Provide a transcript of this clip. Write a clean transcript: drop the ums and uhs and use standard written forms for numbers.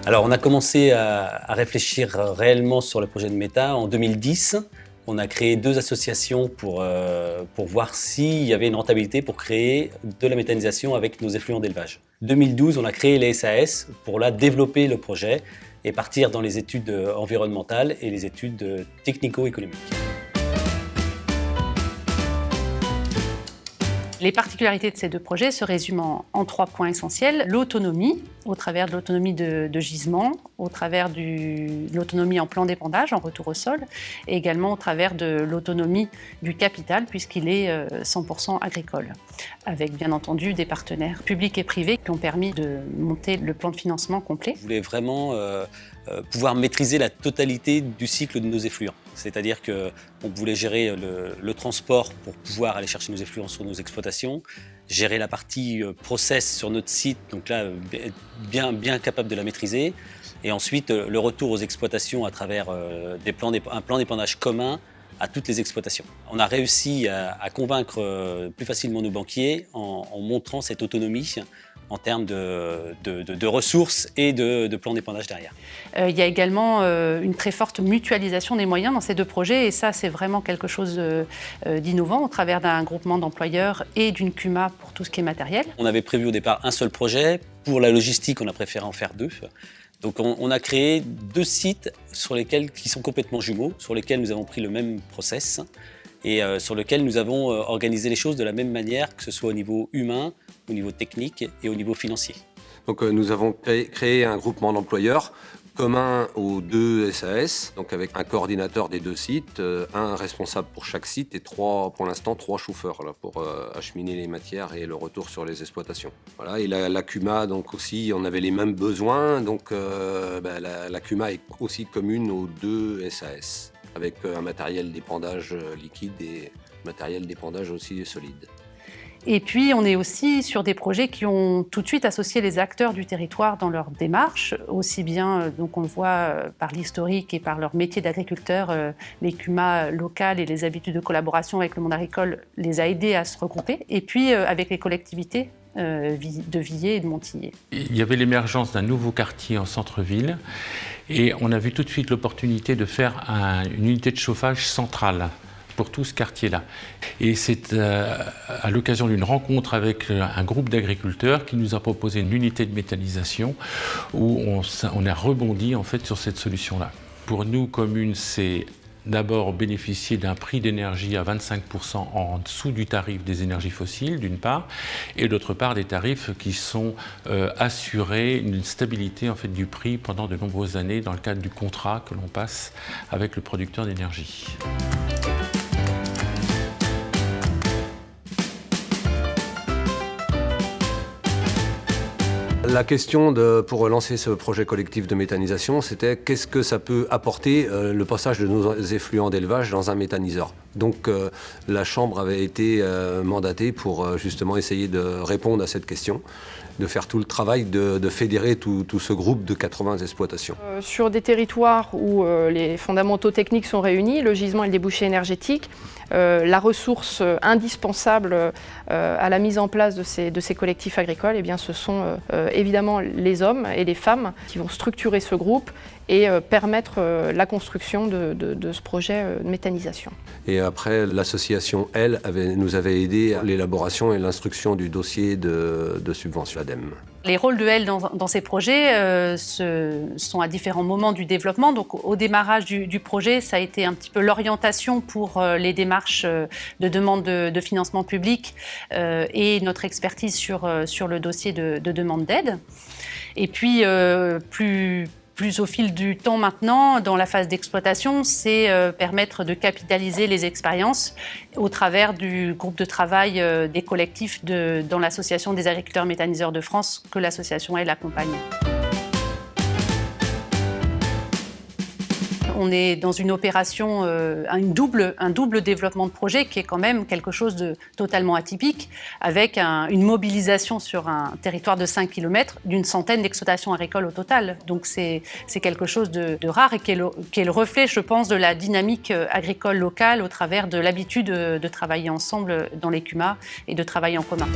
Alors, on a commencé à réfléchir réellement sur le projet de méta en 2010. On a créé 2 associations pour voir s'il y avait une rentabilité pour créer de la méthanisation avec nos effluents d'élevage. 2012, on a créé les SAS pour là développer le projet et partir dans les études environnementales et les études technico-économiques. Les particularités de ces 2 projets se résument en 3 points essentiels. L'autonomie, au travers de l'autonomie de gisement, au travers de l'autonomie en plan d'épandage, en retour au sol, et également au travers de l'autonomie du capital, puisqu'il est 100% agricole, avec bien entendu des partenaires publics et privés qui ont permis de monter le plan de financement complet. On voulait vraiment pouvoir maîtriser la totalité du cycle de nos effluents. C'est-à-dire qu'on voulait gérer le transport pour pouvoir aller chercher nos effluents sur nos exploitations, gérer la partie process sur notre site, donc là, bien capable de la maîtriser, et ensuite le retour aux exploitations à travers un plan d'épandage commun à toutes les exploitations. On a réussi à convaincre plus facilement nos banquiers en montrant cette autonomie en termes de ressources et de plans d'épandage derrière. Il y a également une très forte mutualisation des moyens dans ces 2 projets, et ça, c'est vraiment quelque chose d'innovant au travers d'un groupement d'employeurs et d'une CUMA pour tout ce qui est matériel. On avait prévu au départ un seul projet. Pour la logistique, on a préféré en faire 2. Donc on a créé 2 sites qui sont complètement jumeaux, sur lesquels nous avons pris le même process et sur lesquels nous avons organisé les choses de la même manière, que ce soit au niveau humain, au niveau technique et au niveau financier. Donc nous avons créé un groupement d'employeurs commun aux 2 SAS, donc avec un coordinateur des 2 sites, un responsable pour chaque site et pour l'instant 3 chauffeurs là, pour acheminer les matières et le retour sur les exploitations. Voilà, et la CUMA, donc aussi, on avait les mêmes besoins, donc la CUMA est aussi commune aux 2 SAS, avec un matériel d'épandage liquide et matériel d'épandage aussi solide. Et puis, on est aussi sur des projets qui ont tout de suite associé les acteurs du territoire dans leur démarche, aussi bien, donc on le voit par l'historique et par leur métier d'agriculteur, les CUMA locales et les habitudes de collaboration avec le monde agricole les a aidés à se regrouper, et puis avec les collectivités de Villers et de Montillet. Il y avait l'émergence d'un nouveau quartier en centre-ville, et on a vu tout de suite l'opportunité de faire une unité de chauffage centrale pour tout ce quartier-là. Et c'est à l'occasion d'une rencontre avec un groupe d'agriculteurs qui nous a proposé une unité de méthanisation où on a rebondi en fait sur cette solution-là. Pour nous, communes, c'est d'abord bénéficier d'un prix d'énergie à 25% en dessous du tarif des énergies fossiles, d'une part, et d'autre part des tarifs qui sont assurés une stabilité en fait, du prix pendant de nombreuses années dans le cadre du contrat que l'on passe avec le producteur d'énergie. La question pour lancer ce projet collectif de méthanisation, c'était qu'est-ce que ça peut apporter le passage de nos effluents d'élevage dans un méthaniseur. Donc la Chambre avait été mandatée pour justement essayer de répondre à cette question, de faire tout le travail de fédérer tout ce groupe de 80 exploitations. Sur des territoires où les fondamentaux techniques sont réunis, le gisement et le débouché énergétique, la ressource indispensable à la mise en place de ces collectifs agricoles, eh bien, ce sont évidemment les hommes et les femmes qui vont structurer ce groupe et permettre la construction de ce projet de méthanisation. Et après, l'association, elle, nous avait aidé à l'élaboration et l'instruction du dossier de subvention ADEME. Les rôles de Elle dans ces projets sont à différents moments du développement. Donc, au démarrage du projet, ça a été un petit peu l'orientation pour les démarches de demande de financement public et notre expertise sur le dossier de demande d'aide. Et puis, plus au fil du temps maintenant, dans la phase d'exploitation, c'est permettre de capitaliser les expériences au travers du groupe de travail des collectifs dans l'Association des agriculteurs méthaniseurs de France que l'association Elle accompagne. On est dans une opération, un double développement de projet qui est quand même quelque chose de totalement atypique, avec une mobilisation sur un territoire de 5 km d'une centaine d'exploitations agricoles au total. Donc c'est quelque chose de rare et qui est le reflet, je pense, de la dynamique agricole locale au travers de l'habitude de travailler ensemble dans les CUMA et de travailler en commun.